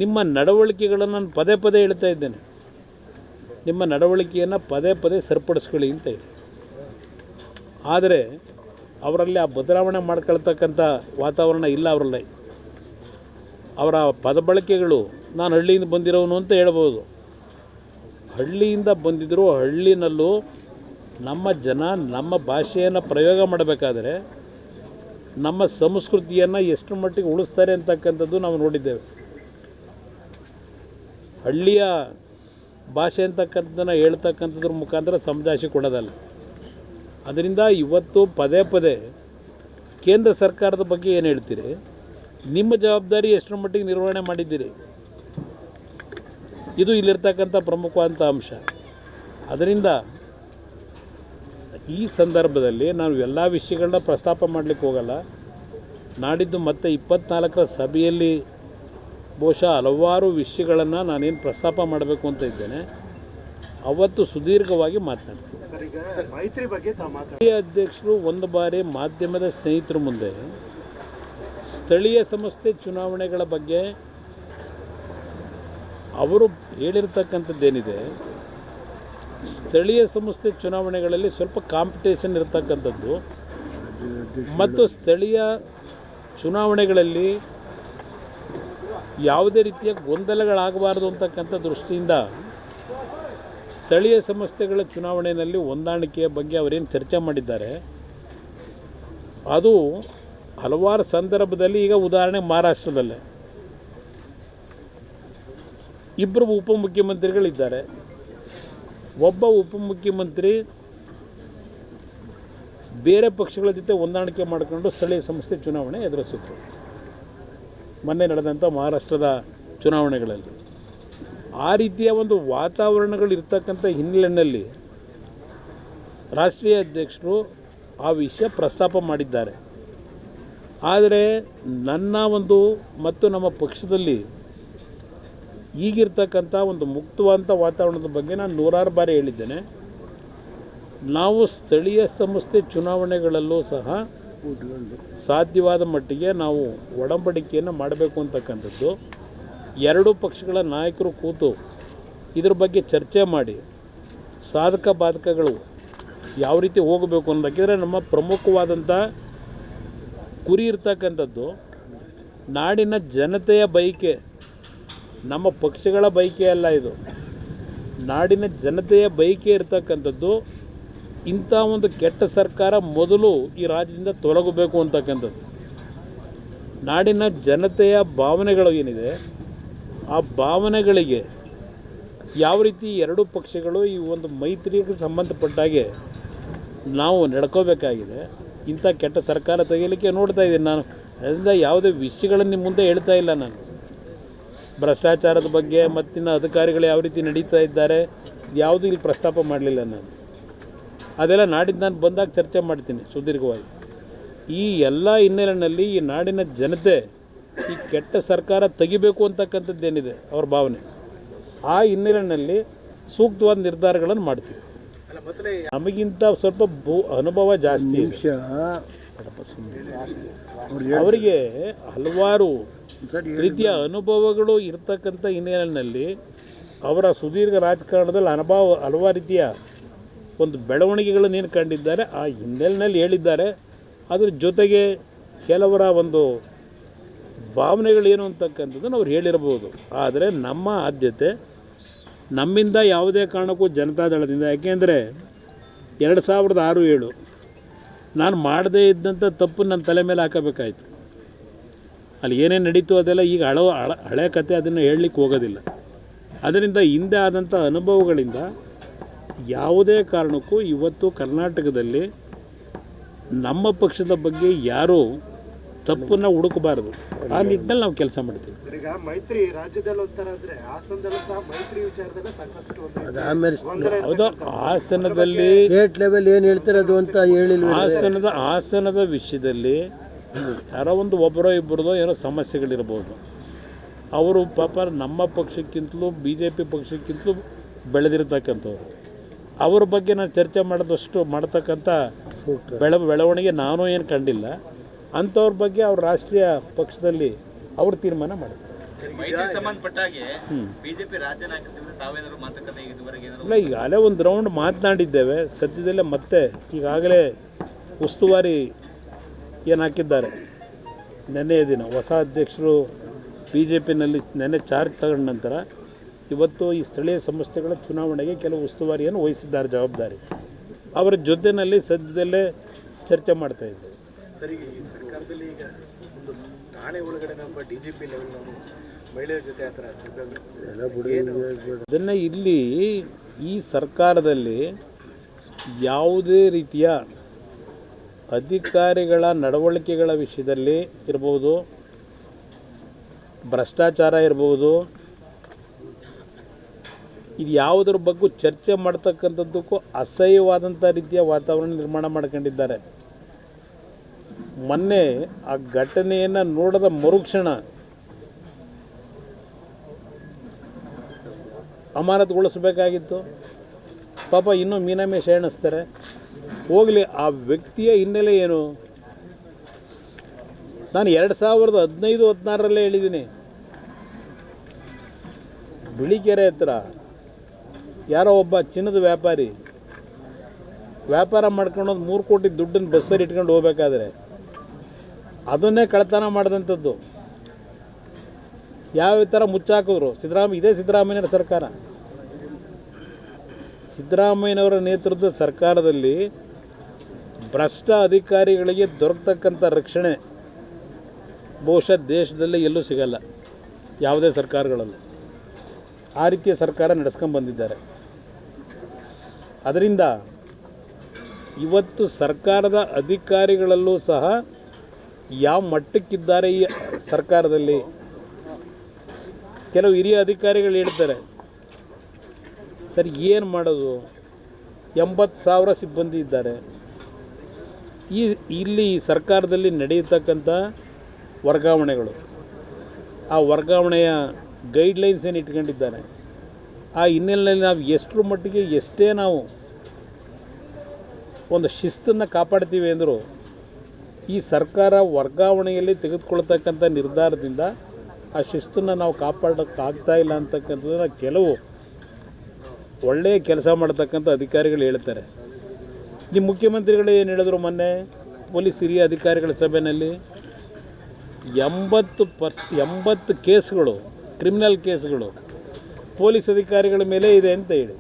ನಿಮ್ಮ ನಡವಳಿಕೆಗಳನ್ನು ನಾನು ಪದೇ ಪದೇ ಹೇಳ್ತಾ ಇದ್ದೇನೆ, ನಿಮ್ಮ ನಡವಳಿಕೆಯನ್ನು ಪದೇ ಪದೇ ಸರಿಪಡಿಸ್ಕೊಳ್ಳಿ ಅಂತ ಹೇಳಿ. ಆದರೆ ಅವರಲ್ಲಿ ಆ ಬದಲಾವಣೆ ಮಾಡ್ಕೊಳ್ತಕ್ಕಂಥ ವಾತಾವರಣ ಇಲ್ಲ ಅವರಲ್ಲಿ. ಅವರ ಪದಬಳಕೆಗಳು ನಾನು ಹಳ್ಳಿಯಿಂದ ಬಂದಿರೋನು ಅಂತ ಹೇಳ್ಬೋದು. ಹಳ್ಳಿಯಿಂದ ಬಂದಿದ್ದರೂ ಹಳ್ಳಿನಲ್ಲೂ ನಮ್ಮ ಜನ ನಮ್ಮ ಭಾಷೆಯನ್ನು ಪ್ರಯೋಗ ಮಾಡಬೇಕಾದ್ರೆ ನಮ್ಮ ಸಂಸ್ಕೃತಿಯನ್ನು ಎಷ್ಟು ಮಟ್ಟಿಗೆ ಉಳಿಸ್ತಾರೆ ಅಂತಕ್ಕಂಥದ್ದು ನಾವು ನೋಡಿದ್ದೇವೆ. ಹಳ್ಳಿಯ ಭಾಷೆ ಅಂತಕ್ಕಂಥದ್ದನ್ನು ಹೇಳ್ತಕ್ಕಂಥದ್ರ ಮುಖಾಂತರ ಸಮಜಾಯಿಷಿ ಕೊಡೋದಲ್ಲ. ಅದರಿಂದ ಇವತ್ತು ಪದೇ ಪದೇ ಕೇಂದ್ರ ಸರ್ಕಾರದ ಬಗ್ಗೆ ಏನು ಹೇಳ್ತೀರಿ, ನಿಮ್ಮ ಜವಾಬ್ದಾರಿ ಎಷ್ಟರ ಮಟ್ಟಿಗೆ ನಿರ್ವಹಣೆ ಮಾಡಿದ್ದೀರಿ, ಇದು ಇಲ್ಲಿರ್ತಕ್ಕಂಥ ಪ್ರಮುಖವಾದಂಥ ಅಂಶ. ಅದರಿಂದ ಈ ಸಂದರ್ಭದಲ್ಲಿ ನಾನು ಎಲ್ಲ ವಿಷಯಗಳನ್ನ ಪ್ರಸ್ತಾಪ ಮಾಡಲಿಕ್ಕೆ ಹೋಗಲ್ಲ. ನಾಡಿದ್ದು ಮತ್ತೆ 24ರ ಸಭೆಯಲ್ಲಿ ಬಹುಶಃ ಹಲವಾರು ವಿಷಯಗಳನ್ನು ನಾನೇನು ಪ್ರಸ್ತಾಪ ಮಾಡಬೇಕು ಅಂತ ಇದ್ದೇನೆ, ಅವತ್ತು ಸುದೀರ್ಘವಾಗಿ ಮಾತನಾಡ್ತೀನಿ. ಸ್ಥಳೀಯ ಅಧ್ಯಕ್ಷರು ಒಂದು ಬಾರಿ ಮಾಧ್ಯಮದ ಸ್ನೇಹಿತರ ಮುಂದೆ ಸ್ಥಳೀಯ ಸಂಸ್ಥೆ ಚುನಾವಣೆಗಳ ಬಗ್ಗೆ ಅವರು ಹೇಳಿರ್ತಕ್ಕಂಥದ್ದೇನಿದೆ, ಸ್ಥಳೀಯ ಸಂಸ್ಥೆ ಚುನಾವಣೆಗಳಲ್ಲಿ ಸ್ವಲ್ಪ ಕಾಂಪಿಟೇಷನ್ ಇರತಕ್ಕಂಥದ್ದು ಮತ್ತು ಸ್ಥಳೀಯ ಚುನಾವಣೆಗಳಲ್ಲಿ ಯಾವುದೇ ರೀತಿಯ ಗೊಂದಲಗಳಾಗಬಾರ್ದು ಅಂತಕ್ಕಂಥ ದೃಷ್ಟಿಯಿಂದ ಸ್ಥಳೀಯ ಸಂಸ್ಥೆಗಳ ಚುನಾವಣೆಯಲ್ಲಿ ಹೊಂದಾಣಿಕೆಯ ಬಗ್ಗೆ ಅವರೇನು ಚರ್ಚೆ ಮಾಡಿದ್ದಾರೆ, ಅದು ಹಲವಾರು ಸಂದರ್ಭದಲ್ಲಿ, ಈಗ ಉದಾಹರಣೆ ಮಹಾರಾಷ್ಟ್ರದಲ್ಲೇ ಇಬ್ಬರು ಉಪಮುಖ್ಯಮಂತ್ರಿಗಳಿದ್ದಾರೆ. ಒಬ್ಬ ಉಪಮುಖ್ಯಮಂತ್ರಿ ಬೇರೆ ಪಕ್ಷಗಳ ಜೊತೆ ಹೊಂದಾಣಿಕೆ ಮಾಡಿಕೊಂಡು ಸ್ಥಳೀಯ ಸಂಸ್ಥೆ ಚುನಾವಣೆ ಎದುರಿಸಿದ್ರು ಮೊನ್ನೆ ನಡೆದಂಥ ಮಹಾರಾಷ್ಟ್ರದ ಚುನಾವಣೆಗಳಲ್ಲಿ. ಆ ರೀತಿಯ ಒಂದು ವಾತಾವರಣಗಳು ಇರ್ತಕ್ಕಂಥ ಹಿನ್ನೆಲೆಯಲ್ಲಿ ರಾಷ್ಟ್ರೀಯ ಅಧ್ಯಕ್ಷರು ಆ ವಿಷಯ ಪ್ರಸ್ತಾಪ ಮಾಡಿದ್ದಾರೆ. ಆದರೆ ನನ್ನ ಒಂದು ಮತ್ತು ನಮ್ಮ ಪಕ್ಷದಲ್ಲಿ ಈಗಿರ್ತಕ್ಕಂಥ ಒಂದು ಮುಕ್ತವಾದಂಥ ವಾತಾವರಣದ ಬಗ್ಗೆ ನಾನು ನೂರಾರು ಬಾರಿ ಹೇಳಿದ್ದೇನೆ. ನಾವು ಸ್ಥಳೀಯ ಸಂಸ್ಥೆ ಚುನಾವಣೆಗಳಲ್ಲೂ ಸಹ ಸಾಧ್ಯವಾದ ಮಟ್ಟಿಗೆ ನಾವು ಒಡಂಬಡಿಕೆಯನ್ನು ಮಾಡಬೇಕು ಅಂತಕ್ಕಂಥದ್ದು, ಎರಡೂ ಪಕ್ಷಗಳ ನಾಯಕರು ಕೂತು ಇದ್ರ ಬಗ್ಗೆ ಚರ್ಚೆ ಮಾಡಿ ಸಾಧಕ ಬಾಧಕಗಳು ಯಾವ ರೀತಿ ಹೋಗಬೇಕು ಅನ್ನೋದಾಗಿದ್ರೆ ನಮ್ಮ ಪ್ರಮುಖವಾದಂಥ ಗುರಿ ಇರ್ತಕ್ಕಂಥದ್ದು ನಾಡಿನ ಜನತೆಯ ಬಯಕೆ, ನಮ್ಮ ಪಕ್ಷಗಳ ಬಯಕೆ ಅಲ್ಲ. ಇದು ನಾಡಿನ ಜನತೆಯ ಬಯಕೆ ಇರ್ತಕ್ಕಂಥದ್ದು. ಇಂಥ ಒಂದು ಕೆಟ್ಟ ಸರ್ಕಾರ ಮೊದಲು ಈ ರಾಜ್ಯದಿಂದ ತೊಲಗಬೇಕು ಅಂತಕ್ಕಂಥದ್ದು. ನಾಡಿನ ಜನತೆಯ ಭಾವನೆಗಳು ಏನಿದೆ, ಆ ಭಾವನೆಗಳಿಗೆ ಯಾವ ರೀತಿ ಎರಡೂ ಪಕ್ಷಗಳು ಈ ಒಂದು ಮೈತ್ರಿಗೆ ಸಂಬಂಧಪಟ್ಟಾಗೆ ನಾವು ನಡ್ಕೋಬೇಕಾಗಿದೆ. ಇಂಥ ಕೆಟ್ಟ ಸರ್ಕಾರ ತೆಗಿಲಿಕ್ಕೆ ನೋಡ್ತಾ ಇದ್ದೀನಿ ನಾನು. ಅದರಿಂದ ಯಾವುದೇ ವಿಷಯಗಳನ್ನು ನಿಮ್ಮ ಮುಂದೆ ಹೇಳ್ತಾ ಇಲ್ಲ ನಾನು. ಭ್ರಷ್ಟಾಚಾರದ ಬಗ್ಗೆ ಮತ್ತಿನ್ನು ಅಧಿಕಾರಿಗಳು ಯಾವ ರೀತಿ ನಡೀತಾ ಇದ್ದಾರೆ ಯಾವುದೂ ಇಲ್ಲಿ ಪ್ರಸ್ತಾಪ ಮಾಡಲಿಲ್ಲ ನಾನು. ಅದೆಲ್ಲ ನಾಡಿದ್ದು ನಾನು ಬಂದಾಗ ಚರ್ಚೆ ಮಾಡ್ತೀನಿ ಸುದೀರ್ಘವಾಗಿ. ಈ ಎಲ್ಲ ಹಿನ್ನೆಲೆಯಲ್ಲಿ ಈ ನಾಡಿನ ಜನತೆ ಈ ಕೆಟ್ಟ ಸರ್ಕಾರ ತೆಗಿಬೇಕು ಅಂತಕ್ಕಂಥದ್ದೇನಿದೆ ಅವ್ರ ಭಾವನೆ, ಆ ಹಿನ್ನೆಲೆಯಲ್ಲಿ ಸೂಕ್ತವಾದ ನಿರ್ಧಾರಗಳನ್ನು ಮಾಡ್ತೀವಿ. ನಮಗಿಂತ ಸ್ವಲ್ಪ ಅನುಭವ ಜಾಸ್ತಿ. ಅವರಿಗೆ ಹಲವಾರು ರೀತಿಯ ಅನುಭವಗಳು ಇರ್ತಕ್ಕಂಥ ಹಿನ್ನೆಲೆಯಲ್ಲಿ ಅವರ ಸುದೀರ್ಘ ರಾಜಕಾರಣದಲ್ಲಿ ಹಲವಾರು ರೀತಿಯ ಒಂದು ಬೆಳವಣಿಗೆಗಳನ್ನು ಏನು ಕಂಡಿದ್ದಾರೆ, ಆ ಹಿನ್ನೆಲೆಯಲ್ಲಿ ಹೇಳಿದ್ದಾರೆ. ಅದ್ರ ಜೊತೆಗೆ ಕೆಲವರ ಒಂದು ಭಾವನೆಗಳೇನು ಅಂತಕ್ಕಂಥದ್ದನ್ನು ಅವ್ರು ಹೇಳಿರ್ಬೋದು. ಆದರೆ ನಮ್ಮ ಆದ್ಯತೆ ನಮ್ಮಿಂದ ಯಾವುದೇ ಕಾರಣಕ್ಕೂ ಜನತಾದಳದಿಂದ, ಯಾಕೆಂದರೆ 2006-7 ನಾನು ಮಾಡದೇ ಇದ್ದಂಥ ತಪ್ಪು ನನ್ನ ತಲೆ ಮೇಲೆ ಹಾಕಬೇಕಾಯ್ತು. ಅಲ್ಲಿ ಏನೇನು ನಡೀತು ಅದೆಲ್ಲ ಈಗ ಹಳೆ ಕತೆ, ಅದನ್ನು ಹೇಳಲಿಕ್ಕೆ ಹೋಗೋದಿಲ್ಲ. ಅದರಿಂದ ಹಿಂದೆ ಆದಂಥ ಅನುಭವಗಳಿಂದ ಯಾವುದೇ ಕಾರಣಕ್ಕೂ ಇವತ್ತು ಕರ್ನಾಟಕದಲ್ಲಿ ನಮ್ಮ ಪಕ್ಷದ ಬಗ್ಗೆ ಯಾರೂ ತಪ್ಪನ್ನು ಹುಡುಕಬಾರದು. ಆ ನಿಟ್ಟಿನಲ್ಲಿ ನಾವು ಕೆಲಸ ಮಾಡ್ತೀವಿ. ಈಗ ಮೈತ್ರಿ ರಾಜ್ಯದಲ್ಲಿ ಒಂಥರಾದ್ರೆ ಹಾಸನದಲ್ಲೂ ಸಹ ಮೈತ್ರಿ ವಿಚಾರದಲ್ಲಿ ಸಾಕಷ್ಟು ಹೌದು, ಹಾಸನದಲ್ಲಿ ಸ್ಟೇಟ್ ಲೆವೆಲ್ ಏನು ಹೇಳ್ತಾರೆ ಅದು ಅಂತ ಹೇಳಿಲ್ಲ. ಹಾಸನದ ವಿಷಯದಲ್ಲಿ ಯಾರೋ ಒಬ್ಬರೋ ಇಬ್ಬರದೋ ಏನೋ ಸಮಸ್ಯೆಗಳಿರ್ಬೋದು. ಅವರು ಪಾಪ ನಮ್ಮ ಪಕ್ಷಕ್ಕಿಂತಲೂ BJP ಪಕ್ಷಕ್ಕಿಂತಲೂ ಬೆಳೆದಿರ್ತಕ್ಕಂಥವ್ರು. ಅವ್ರ ಬಗ್ಗೆ ನಾನು ಚರ್ಚೆ ಮಾಡಿದಷ್ಟು ಮಾಡ್ತಕ್ಕಂಥ ಬೆಳವಣಿಗೆ ನಾನು ಏನು ಕಂಡಿಲ್ಲ. ಅಂಥವ್ರ ಬಗ್ಗೆ ಅವ್ರ ರಾಷ್ಟ್ರೀಯ ಪಕ್ಷದಲ್ಲಿ ಅವರು ತೀರ್ಮಾನ ಮಾಡ್ತಾರೆ. ಮೈತ್ರಿಗೆ ಸಂಬಂಧಪಟ್ಟಾಗೆ ಬಿಜೆಪಿ ರಾಜ್ಯ ನಾಯಕರ ತಾವೇನಾದ್ರು ಮಾತುಕತೆ ಇದುವರೆಗೆ ಏನಾದ್ರು ಇಲ್ಲ, ಈಗಾಗಲೇ ಒಂದು ರೌಂಡ್ ಮಾತನಾಡಿದ್ದೇವೆ. ಸದ್ಯದಲ್ಲೇ ಮತ್ತೆ ಈಗಾಗಲೇ ಉಸ್ತುವಾರಿ ಏನು ಹಾಕಿದ್ದಾರೆ ನೆನ್ನೆಯ ದಿನ ಹೊಸ ಅಧ್ಯಕ್ಷರು ಬಿ ಜೆ ಪಿನಲ್ಲಿ ನೆನ್ನೆ ಚಾರ್ಜ್ ತಗೊಂಡ ನಂತರ ಇವತ್ತು ಈ ಸ್ಥಳೀಯ ಸಂಸ್ಥೆಗಳ ಚುನಾವಣೆಗೆ ಕೆಲವು ಉಸ್ತುವಾರಿಯನ್ನು ವಹಿಸಿದ್ದಾರೆ ಜವಾಬ್ದಾರಿ. ಅವರ ಜೊತೆಯಲ್ಲಿ ಸದ್ಯದಲ್ಲೇ ಚರ್ಚೆ ಮಾಡ್ತಾಯಿದ್ದೇವೆ. ಸರಿ, ಈ ಸರ್ಕಾರದಲ್ಲಿ ಈಗ ಒಂದು ಠಾಣೆ ಒಳಗಡೆ ನಮ್ಮ ಡಿ ಜಿ ಪಿ ಲೆವೆಲ್ ಮಹಿಳೆಯರ ಜೊತೆ ಆ ಥರ ಅದನ್ನು ಇಲ್ಲಿ ಈ ಸರ್ಕಾರದಲ್ಲಿ ಯಾವುದೇ ರೀತಿಯ ಅಧಿಕಾರಿಗಳ ನಡವಳಿಕೆಗಳ ವಿಷಯದಲ್ಲಿ ಇರ್ಬೋದು, ಭ್ರಷ್ಟಾಚಾರ ಇರ್ಬೋದು, ಇದು ಯಾವುದ್ರ ಬಗ್ಗೆ ಚರ್ಚೆ ಮಾಡ್ತಕ್ಕಂಥದ್ದಕ್ಕೂ ಅಸಹ್ಯವಾದಂಥ ರೀತಿಯ ವಾತಾವರಣ ನಿರ್ಮಾಣ ಮಾಡ್ಕೊಂಡಿದ್ದಾರೆ. ಮೊನ್ನೆ ಆ ಘಟನೆಯನ್ನು ನೋಡದ ಮರುಕ್ಷಣ ಅಮಾನತುಗೊಳಿಸಬೇಕಾಗಿತ್ತು. ಪಾಪ ಇನ್ನೂ ಮೀನಾಮೇಷ ಎಣಿಸ್ತಾರೆ. ಹೋಗಲಿ, ಆ ವ್ಯಕ್ತಿಯ ಹಿನ್ನೆಲೆ ಏನು? ನಾನು 2015-16 ಹೇಳಿದ್ದೀನಿ, ಬಿಳಿಕೆರೆ ಹತ್ರ ಯಾರೋ ಒಬ್ಬ ಚಿನ್ನದ ವ್ಯಾಪಾರಿ ವ್ಯಾಪಾರ ಮಾಡ್ಕೊಂಡೋದು 3 ಕೋಟಿ ದುಡ್ಡನ್ನು ಬಸ್ಸಲ್ಲಿ ಇಟ್ಕೊಂಡು ಹೋಗ್ಬೇಕಾದ್ರೆ ಅದನ್ನೇ ಕಳ್ತನ ಮಾಡಿದಂಥದ್ದು. ಯಾವ ಥರ ಮುಚ್ಚಾಕಿದ್ರು ಇದೇ ಸಿದ್ದರಾಮಯ್ಯನವರ ಸರ್ಕಾರ. ಸಿದ್ದರಾಮಯ್ಯನವರ ನೇತೃತ್ವದ ಸರ್ಕಾರದಲ್ಲಿ ಭ್ರಷ್ಟ ಅಧಿಕಾರಿಗಳಿಗೆ ದೊರಕತಕ್ಕಂಥ ರಕ್ಷಣೆ ಬಹುಶಃ ದೇಶದಲ್ಲಿ ಎಲ್ಲೂ ಸಿಗಲ್ಲ, ಯಾವುದೇ ಸರ್ಕಾರಗಳಲ್ಲೂ. ಆ ರೀತಿಯ ಸರ್ಕಾರ ನಡೆಸ್ಕೊಂಡು ಬಂದಿದ್ದಾರೆ. ಅದರಿಂದ ಇವತ್ತು ಸರ್ಕಾರದ ಅಧಿಕಾರಿಗಳಲ್ಲೂ ಸಹ ಯಾವ ಮಟ್ಟಕ್ಕಿದ್ದಾರೆ ಈ ಸರ್ಕಾರದಲ್ಲಿ. ಕೆಲವು ಹಿರಿಯ ಅಧಿಕಾರಿಗಳು ಹೇಳ್ತಾರೆ, ಸರಿ ಏನು ಮಾಡೋದು, 80,000 ಸಿಬ್ಬಂದಿ ಇದ್ದಾರೆ. ಇಲ್ಲಿ ಸರ್ಕಾರದಲ್ಲಿ ನಡೆಯತಕ್ಕಂಥ ವರ್ಗಾವಣೆಗಳು, ಆ ವರ್ಗಾವಣೆಯ ಗೈಡ್ಲೈನ್ಸ್ ಏನು ಇಟ್ಕೊಂಡಿದ್ದಾರೆ, ಆ ಹಿನ್ನೆಲೆಯಲ್ಲಿ ನಾವು ಎಷ್ಟರ ಮಟ್ಟಿಗೆ ಎಷ್ಟೇ ನಾವು ಒಂದು ಶಿಸ್ತನ್ನು ಕಾಪಾಡ್ತೀವಿ ಅಂದರೂ ಈ ಸರ್ಕಾರ ವರ್ಗಾವಣೆಯಲ್ಲಿ ತೆಗೆದುಕೊಳ್ತಕ್ಕಂಥ ನಿರ್ಧಾರದಿಂದ ಆ ಶಿಸ್ತನ್ನು ನಾವು ಕಾಪಾಡೋಕ್ಕಾಗ್ತಾ ಇಲ್ಲ ಅಂತಕ್ಕಂಥದ್ದನ್ನು ಕೆಲವು ಒಳ್ಳೆಯ ಕೆಲಸ ಮಾಡ್ತಕ್ಕಂಥ ಅಧಿಕಾರಿಗಳು ಹೇಳ್ತಾರೆ. ನಿಮ್ಮ ಮುಖ್ಯಮಂತ್ರಿಗಳು ಏನು ಹೇಳಿದ್ರು ಮೊನ್ನೆ ಪೊಲೀಸ್ ಹಿರಿಯ ಅಧಿಕಾರಿಗಳ ಸಭೆಯಲ್ಲಿ? 80 ಕೇಸ್ಗಳು, ಕ್ರಿಮಿನಲ್ ಕೇಸ್ಗಳು ಪೊಲೀಸ್ ಅಧಿಕಾರಿಗಳ ಮೇಲೆ ಇದೆ ಅಂತ ಹೇಳಿ,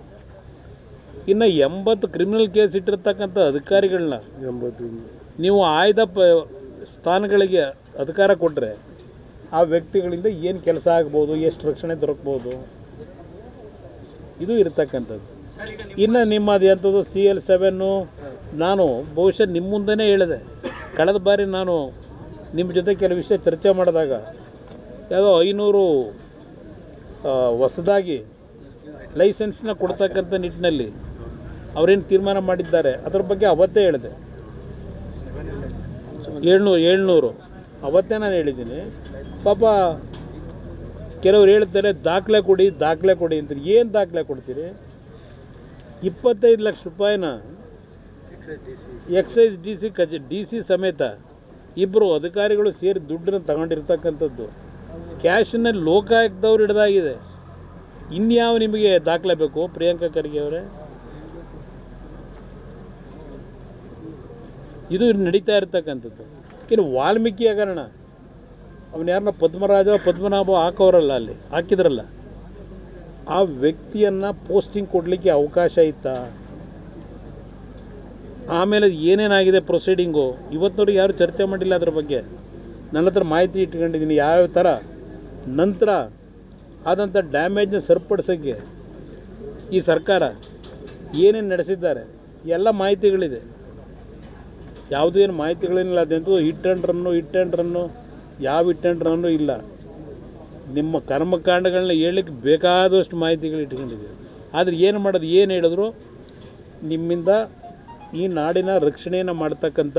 ಇನ್ನು 80 ಕ್ರಿಮಿನಲ್ ಕೇಸ್ ಇಟ್ಟಿರ್ತಕ್ಕಂಥ ಅಧಿಕಾರಿಗಳನ್ನ ನೀವು ಆಯ್ದ ಸ್ಥಾನಗಳಿಗೆ ಅಧಿಕಾರ ಕೊಟ್ಟರೆ ಆ ವ್ಯಕ್ತಿಗಳಿಂದ ಏನು ಕೆಲಸ ಆಗ್ಬೋದು, ಎಷ್ಟು ರಕ್ಷಣೆ ದೊರಕ್ಬೋದು, ಇದು ಇರತಕ್ಕಂಥದ್ದು. ಇನ್ನು ನಿಮ್ಮದು ಎಂಥದ್ದು CL7 ನಾನು ಬಹುಶಃ ನಿಮ್ಮ ಮುಂದೆನೇ ಹೇಳಿದೆ. ಕಳೆದ ಬಾರಿ ನಾನು ನಿಮ್ಮ ಜೊತೆ ಕೆಲವು ವಿಷಯ ಚರ್ಚೆ ಮಾಡಿದಾಗ ಯಾವುದೋ 500 ಹೊಸದಾಗಿ ಲೈಸೆನ್ಸ್ನ ಕೊಡ್ತಕ್ಕಂಥ ನಿಟ್ಟಿನಲ್ಲಿ ಅವರೇನು ತೀರ್ಮಾನ ಮಾಡಿದ್ದಾರೆ ಅದರ ಬಗ್ಗೆ ಅವತ್ತೇ ಹೇಳಿದೆ. 700 ಅವತ್ತೇ ನಾನು ಹೇಳಿದ್ದೀನಿ. ಪಾಪ ಕೆಲವ್ರು ಹೇಳ್ತಾರೆ ದಾಖಲೆ ಕೊಡಿ ಅಂತೀರಿ. ಏನು ದಾಖಲೆ ಕೊಡ್ತೀರಿ? 25 ಲಕ್ಷ ರೂಪಾಯಿನ ಎಕ್ಸೈಸ್ ಡಿ ಸಿ ಸಮೇತ ಇಬ್ಬರು ಅಧಿಕಾರಿಗಳು ಸೇರಿ ದುಡ್ಡನ್ನು ತಗೊಂಡಿರ್ತಕ್ಕಂಥದ್ದು ಕ್ಯಾಶನ್ನ ಲೋಕಾಯುಕ್ತದವ್ರು ಹಿಡ್ದಾಗಿದೆ. ಇನ್ಯಾವ ನಿಮಗೆ ದಾಖಲೆ ಬೇಕು ಪ್ರಿಯಾಂಕಾ ಖರ್ಗೆ ಅವರೇ? ಇದು ನಡೀತಾ ಇರ್ತಕ್ಕಂಥದ್ದು. ಇನ್ನು ವಾಲ್ಮೀಕಿ ಹಗರಣ, ಅವನು ಯಾರನ್ನ ಪದ್ಮನಾಭ ಹಾಕೋರಲ್ಲ, ಅಲ್ಲಿ ಹಾಕಿದ್ರಲ್ಲ, ಆ ವ್ಯಕ್ತಿಯನ್ನು ಪೋಸ್ಟಿಂಗ್ ಕೊಡಲಿಕ್ಕೆ ಅವಕಾಶ ಇತ್ತಾ? ಆಮೇಲೆ ಏನೇನಾಗಿದೆ ಪ್ರೊಸೀಡಿಂಗು ಇವತ್ತಿನವ್ರಿಗೆ ಯಾರು ಚರ್ಚೆ ಮಾಡಿಲ್ಲ ಅದ್ರ ಬಗ್ಗೆ. ನನ್ನ ಹತ್ರ ಮಾಹಿತಿ ಇಟ್ಕೊಂಡಿದ್ದೀನಿ ಯಾವ ಥರ ನಂತರ ಆದಂಥ ಡ್ಯಾಮೇಜ್ನ ಸರಿಪಡಿಸೋಕ್ಕೆ ಈ ಸರ್ಕಾರ ಏನೇನು ನಡೆಸಿದ್ದಾರೆ ಎಲ್ಲ ಮಾಹಿತಿಗಳಿದೆ. ಯಾವುದೂ ಏನು ಮಾಹಿತಿಗಳೇನಿಲ್ಲ. ಅದಂತೂ ಹಿಟ್ ಆ್ಯಂಡ್ ರನ್ನು ಯಾವ ಹಿಟ್ ಆ್ಯಂಡ್ ರನ್ನು ಇಲ್ಲ. ನಿಮ್ಮ ಕರ್ಮಕಾಂಡಗಳನ್ನ ಹೇಳಲಿಕ್ಕೆ ಬೇಕಾದಷ್ಟು ಮಾಹಿತಿಗಳು ಇಟ್ಕೊಂಡಿದ್ದೀವಿ. ಆದರೆ ಏನು ಮಾಡೋದು, ಏನು ಹೇಳಿದ್ರು ನಿಮ್ಮಿಂದ ಈ ನಾಡಿನ ರಕ್ಷಣೆಯನ್ನು ಮಾಡ್ತಕ್ಕಂಥ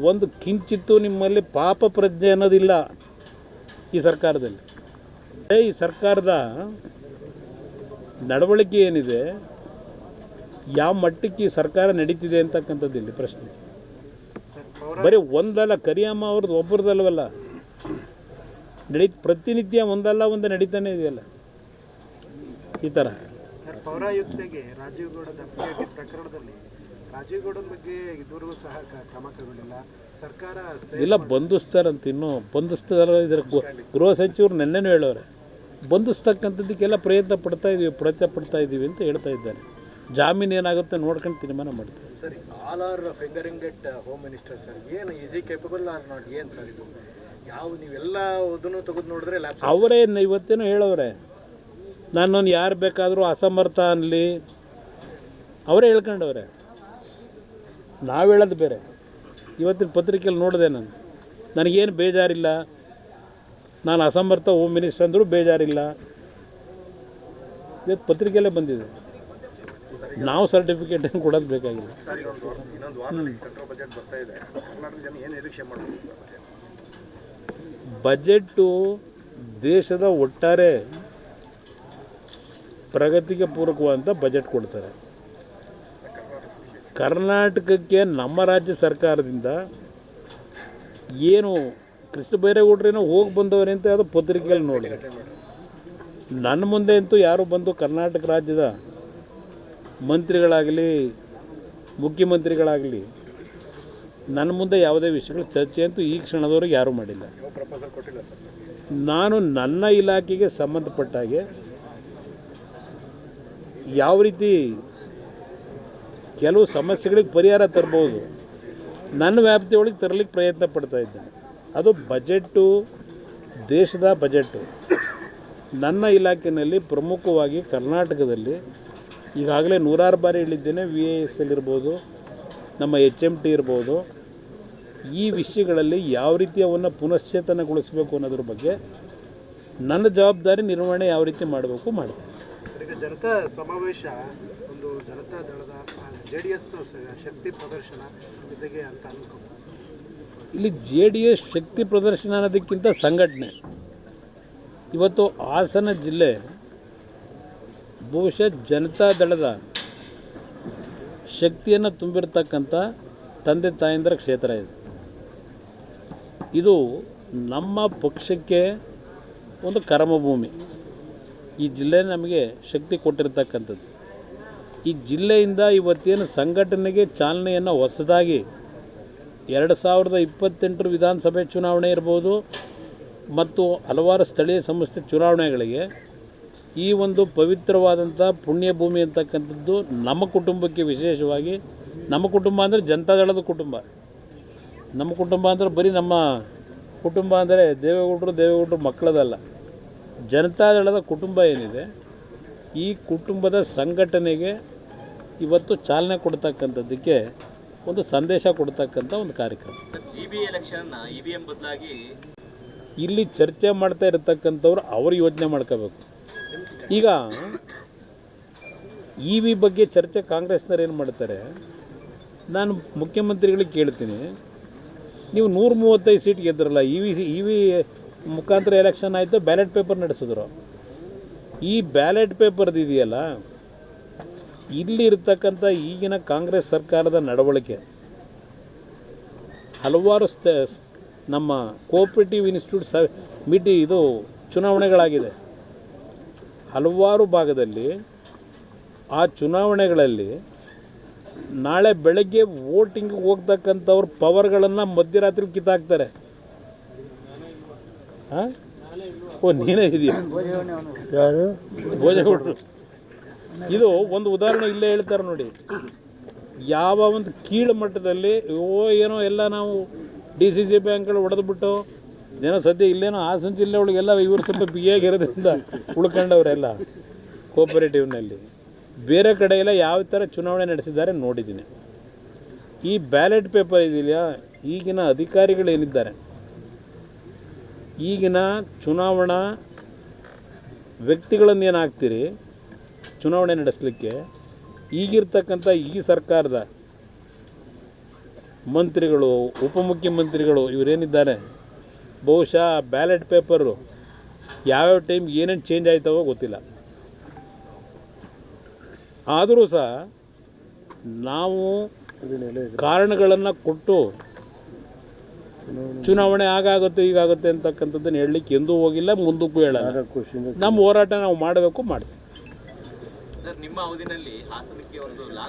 ಒಂದು ಕಿಂಚಿತ್ತೂ ನಿಮ್ಮಲ್ಲಿ ಪಾಪ ಪ್ರಜ್ಞೆ ಅನ್ನೋದಿಲ್ಲ ಈ ಸರ್ಕಾರದಲ್ಲಿ. ಈ ಸರ್ಕಾರದ ನಡವಳಿಕೆ ಏನಿದೆ, ಯಾವ ಮಟ್ಟಕ್ಕೆ ಈ ಸರ್ಕಾರ ನಡೀತಿದೆ ಅಂತಕ್ಕಂಥದ್ದು ಇಲ್ಲಿ ಪ್ರಶ್ನೆ. ಬರೀ ಒಂದಲ್ಲ, ಕರಿಯಮ್ಮ ಅವ್ರದ್ದು ಒಬ್ಬರದಲ್ವಲ್ಲ, ಪ್ರತಿನಿತ್ಯ ಒಂದಲ್ಲ ಒಂದು ನಡೀತಾನೆ ಇದೆಯಲ್ಲ ಈ ಥರ. ಸರ್, ಪೌರಾಯುಕ್ತೆಗೆ ರಾಜೀವ್ ಗೌಡ ದಪ್ಪೆ ಪ್ರಕರಣದಲ್ಲಿ ರಾಜೀವ್ ಗೌಡನ ಬಗ್ಗೆ ಇದುವರೆಗೂ ಸಹ ಕ್ರಮ ಕೈಗೊಂಡಿಲ್ಲ ಸರ್ಕಾರ. ಇಲ್ಲ, ಬಂಧಿಸ್ತಾರಂತ, ಇನ್ನೂ ಬಂಧಿಸ್ತಾರ. ಇದರ ಗೃಹ ಸಚಿವರು ನೆನ್ನೆನೂ ಹೇಳೋರೆ, ಬಂಧಿಸ್ತಕ್ಕಂಥದ್ದಕ್ಕೆಲ್ಲ ಪ್ರಯತ್ನ ಪಡ್ತಾ ಇದ್ದೀವಿ ಅಂತ ಹೇಳ್ತಾ ಇದ್ದಾರೆ. ಜಾಮೀನು ಏನಾಗುತ್ತೆ ನೋಡ್ಕೊಂಡು ತೀರ್ಮಾನ ಮಾಡ್ತಾರೆ. Sir, all are finger ring at home minister sir, ಏನು ಈಸ್ ಈ ಕೇಪಬಲ್ ಆರ್ ನಾಟ್, ಏನು ಸರ್ ಇದು? ಯಾವ ನೀವೆಲ್ಲ ಅದನ್ನು ತೆಗೆದು ನೋಡಿದ್ರೆ ಅವರೇ ಇವತ್ತೇನೋ ಹೇಳೋರೆ, ನನ್ನನ್ನು ಯಾರು ಬೇಕಾದರೂ ಅಸಮರ್ಥ ಅನ್ನಲಿ, ಅವರೇ ಹೇಳ್ಕೊಂಡವ್ರೆ. ನಾವು ಹೇಳೋದು ಬೇರೆ. ಇವತ್ತಿನ ಪತ್ರಿಕೆಯಲ್ಲಿ ನೋಡಿದೆ ನಾನು, ನನಗೇನು ಬೇಜಾರಿಲ್ಲ, ನಾನು ಅಸಮರ್ಥ ಹೋಮ್ ಮಿನಿಸ್ಟರ್ ಅಂದರೂ ಬೇಜಾರಿಲ್ಲ, ಇವತ್ತು ಪತ್ರಿಕೆಯಲ್ಲೇ ಬಂದಿದೆ. ನಾವು ಸರ್ಟಿಫಿಕೇಟ್ ಏನು ಕೊಡೋದು ಬೇಕಾಗಿಲ್ಲ. ಬಜೆಟ್ಟು ದೇಶದ ಒಟ್ಟಾರೆ ಪ್ರಗತಿಗೆ ಪೂರಕವಾದಂಥ ಬಜೆಟ್ ಕೊಡ್ತಾರೆ. ಕರ್ನಾಟಕಕ್ಕೆ ನಮ್ಮ ರಾಜ್ಯ ಸರ್ಕಾರದಿಂದ ಏನು ಕೃಷ್ಣ ಬೈರೇಗೌಡರೇನೋ ಹೋಗಿ ಬಂದವರೇ ಅಂತ ಯಾವುದೋ ಪತ್ರಿಕೆಯಲ್ಲಿ ನೋಡಿದೆ. ನನ್ನ ಮುಂದೆ ಅಂತೂ ಯಾರು ಬಂದು ಕರ್ನಾಟಕ ರಾಜ್ಯದ ಮಂತ್ರಿಗಳಾಗಲಿ ಮುಖ್ಯಮಂತ್ರಿಗಳಾಗಲಿ ನನ್ನ ಮುಂದೆ ಯಾವುದೇ ವಿಷಯಗಳು ಚರ್ಚೆ ಅಂತೂ ಈ ಕ್ಷಣದವರೆಗೆ ಯಾರೂ ಮಾಡಿಲ್ಲ. ನಾನು ನನ್ನ ಇಲಾಖೆಗೆ ಸಂಬಂಧಪಟ್ಟ ಹಾಗೆ ಯಾವ ರೀತಿ ಕೆಲವು ಸಮಸ್ಯೆಗಳಿಗೆ ಪರಿಹಾರ ತರ್ಬೋದು, ನನ್ನ ವ್ಯಾಪ್ತಿಯೊಳಗೆ ತರಲಿಕ್ಕೆ ಪ್ರಯತ್ನ ಪಡ್ತಾ ಇದ್ದೇನೆ. ಅದು ಬಜೆಟ್ಟು, ದೇಶದ ಬಜೆಟ್ಟು. ನನ್ನ ಇಲಾಖೆಯಲ್ಲಿ ಪ್ರಮುಖವಾಗಿ ಕರ್ನಾಟಕದಲ್ಲಿ ಈಗಾಗಲೇ 100 ಬಾರಿ ಹೇಳಿದ್ದೇನೆ, VISL ಇರ್ಬೋದು, ನಮ್ಮ HMT ಇರ್ಬೋದು, ಈ ವಿಷಯಗಳಲ್ಲಿ ಯಾವ ರೀತಿ ಅವನ್ನು ಪುನಶ್ಚೇತನಗೊಳಿಸಬೇಕು ಅನ್ನೋದ್ರ ಬಗ್ಗೆ ನನ್ನ ಜವಾಬ್ದಾರಿ ನಿರ್ವಹಣೆ ಯಾವ ರೀತಿ ಮಾಡಬೇಕು ಮಾಡ್ತೀನಿ. ಈಗ ಜನತಾ ಸಮಾವೇಶ ಒಂದು ಜನತಾ ದಳದ JDSನ ಶಕ್ತಿ ಪ್ರದರ್ಶನ ಜೊತೆಗೆ ಅಂತ ಅನ್ಕೊ. ಇಲ್ಲಿ JDS ಶಕ್ತಿ ಪ್ರದರ್ಶನ ಅನ್ನೋದಕ್ಕಿಂತ ಸಂಘಟನೆ. ಇವತ್ತು ಹಾಸನ ಜಿಲ್ಲೆ ಬಹುಶಃ ಜನತಾ ದಳದ ಶಕ್ತಿಯನ್ನು ತುಂಬಿರ್ತಕ್ಕಂಥ ತಂದೆ ತಾಯಂದಿರ ಕ್ಷೇತ್ರ ಇದೆ. ಇದು ನಮ್ಮ ಪಕ್ಷಕ್ಕೆ ಒಂದು ಕರ್ಮಭೂಮಿ. ಈ ಜಿಲ್ಲೆ ನಮಗೆ ಶಕ್ತಿ ಕೊಟ್ಟಿರ್ತಕ್ಕಂಥದ್ದು. ಈ ಜಿಲ್ಲೆಯಿಂದ ಇವತ್ತೇನು ಸಂಘಟನೆಗೆ ಚಾಲನೆಯನ್ನು ಹೊಸದಾಗಿ 2028 ವಿಧಾನಸಭೆ ಚುನಾವಣೆ ಇರ್ಬೋದು ಮತ್ತು ಹಲವಾರು ಸ್ಥಳೀಯ ಸಂಸ್ಥೆ ಚುನಾವಣೆಗಳಿಗೆ ಈ ಒಂದು ಪವಿತ್ರವಾದಂಥ ಪುಣ್ಯಭೂಮಿ ಅಂತಕ್ಕಂಥದ್ದು ನಮ್ಮ ಕುಟುಂಬಕ್ಕೆ ವಿಶೇಷವಾಗಿ, ನಮ್ಮ ಕುಟುಂಬ ಅಂದರೆ ಜನತಾದಳದ ಕುಟುಂಬ. ನಮ್ಮ ಕುಟುಂಬ ಅಂದರೆ ಬರೀ ನಮ್ಮ ಕುಟುಂಬ ಅಂದರೆ ದೇವೇಗೌಡರು ಮಕ್ಕಳದಲ್ಲ. ಜನತಾದಳದ ಕುಟುಂಬ ಏನಿದೆ, ಈ ಕುಟುಂಬದ ಸಂಘಟನೆಗೆ ಇವತ್ತು ಚಾಲನೆ ಕೊಡ್ತಕ್ಕಂಥದ್ದಕ್ಕೆ ಒಂದು ಸಂದೇಶ ಕೊಡ್ತಕ್ಕಂಥ ಒಂದು ಕಾರ್ಯಕ್ರಮ. ಇಲ್ಲಿ ಚರ್ಚೆ ಮಾಡ್ತಾ ಇರತಕ್ಕಂಥವ್ರು ಅವರು ಯೋಚನೆ ಮಾಡ್ಕೋಬೇಕು. ಈಗ EV ಬಗ್ಗೆ ಚರ್ಚೆ ಕಾಂಗ್ರೆಸ್ನವ್ರು ಏನು ಮಾಡ್ತಾರೆ, ನಾನು ಮುಖ್ಯಮಂತ್ರಿಗಳಿಗೆ ಕೇಳ್ತೀನಿ, ನೀವು 135 ಸೀಟ್ ಗೆದ್ದಿರಲ್ಲ, EV ಮುಖಾಂತರ ಎಲೆಕ್ಷನ್ ಆಯಿತು, ಬ್ಯಾಲೆಟ್ ಪೇಪರ್ ನಡೆಸಿದ್ರು. ಈ ಬ್ಯಾಲೆಟ್ ಪೇಪರ್ದು ಇದೆಯಲ್ಲ, ಇಲ್ಲಿ ಇರ್ತಕ್ಕಂಥ ಈಗಿನ ಕಾಂಗ್ರೆಸ್ ಸರ್ಕಾರದ ನಡವಳಿಕೆ ಹಲವಾರು ನಮ್ಮ ಕೋಆಪರೇಟಿವ್ ಇನ್ಸ್ಟಿಟ್ಯೂಟ್ ಇದು ಚುನಾವಣೆಗಳಾಗಿದೆ. ಹಲವಾರು ಭಾಗದಲ್ಲಿ ಆ ಚುನಾವಣೆಗಳಲ್ಲಿ ನಾಳೆ ಬೆಳಗ್ಗೆ ವೋಟಿಂಗ್ ಹೋಗ್ತಕ್ಕಂಥವ್ರ ಪವರ್ಗಳನ್ನು ಮಧ್ಯರಾತ್ರಿ ಕಿತ್ತಾಕ್ತಾರೆ. ಹಾಂ, ನೀನೇ ಇದೆಯಾ? ಯಾರು? ಭೋಜೇಗೌಡರು. ಇದು ಒಂದು ಉದಾಹರಣೆ ಇಲ್ಲೇ ಹೇಳ್ತಾರೆ ನೋಡಿ. ಯಾವ ಒಂದು ಕೀಳು ಮಟ್ಟದಲ್ಲಿ ಏನೋ ಎಲ್ಲ ನಾವು DCC ಬ್ಯಾಂಕ್ಗಳು ಹೊಡೆದ್ಬಿಟ್ಟು ಏನೋ ಸದ್ಯ ಇಲ್ಲೇನೋ ಹಾಸನ ಜಿಲ್ಲೆ ಒಳಗೆಲ್ಲ ಇವರು ಸ್ವಲ್ಪ ಬಿಗಿಯಾಗಿರೋದ್ರಿಂದ ಉಳ್ಕೊಂಡವರೆಲ್ಲ ಕೋಆಪರೇಟಿವ್ನಲ್ಲಿ. ಬೇರೆ ಕಡೆ ಎಲ್ಲ ಯಾವ ಥರ ಚುನಾವಣೆ ನಡೆಸಿದ್ದಾರೆ ನೋಡಿದ್ದೀನಿ. ಈ ಬ್ಯಾಲೆಟ್ ಪೇಪರ್ ಇದೆಯಲ್ಲ, ಈಗಿನ ಅಧಿಕಾರಿಗಳೇನಿದ್ದಾರೆ, ಈಗಿನ ಚುನಾವಣಾ ವ್ಯಕ್ತಿಗಳನ್ನು ಏನು ಹಾಕ್ತೀರಿ ಚುನಾವಣೆ ನಡೆಸಲಿಕ್ಕೆ, ಈಗಿರ್ತಕ್ಕಂಥ ಈ ಸರ್ಕಾರದ ಮಂತ್ರಿಗಳು, ಉಪಮುಖ್ಯಮಂತ್ರಿಗಳು ಇವರೇನಿದ್ದಾರೆ, ಬಹುಶಃ ಬ್ಯಾಲೆಟ್ ಪೇಪರು ಯಾವ್ಯಾವ ಟೈಮ್ ಏನೇನು ಚೇಂಜ್ ಆಯ್ತವೋ ಗೊತ್ತಿಲ್ಲ. ಆದರೂ ಸಹ ನಾವು ಕಾರಣಗಳನ್ನು ಕೊಟ್ಟು ಚುನಾವಣೆ ಆಗಾಗುತ್ತೆ ಈಗಾಗುತ್ತೆ ಅಂತಕ್ಕಂಥದ್ದನ್ನು ಹೇಳಲಿಕ್ಕೆ ಎಂದೂ ಹೋಗಿಲ್ಲ, ಮುಂದಕ್ಕೂ ಹೇಳಲ್ಲ. ನಮ್ಮ ಹೋರಾಟ ನಾವು ಮಾಡಬೇಕು, ಮಾಡ್ತೀವಿ. ಸರ್, ನಿಮ್ಮ ಅವಧಿನಲ್ಲಿ ಹಾಸನಕ್ಕೆ ಒಂದು ಲಾ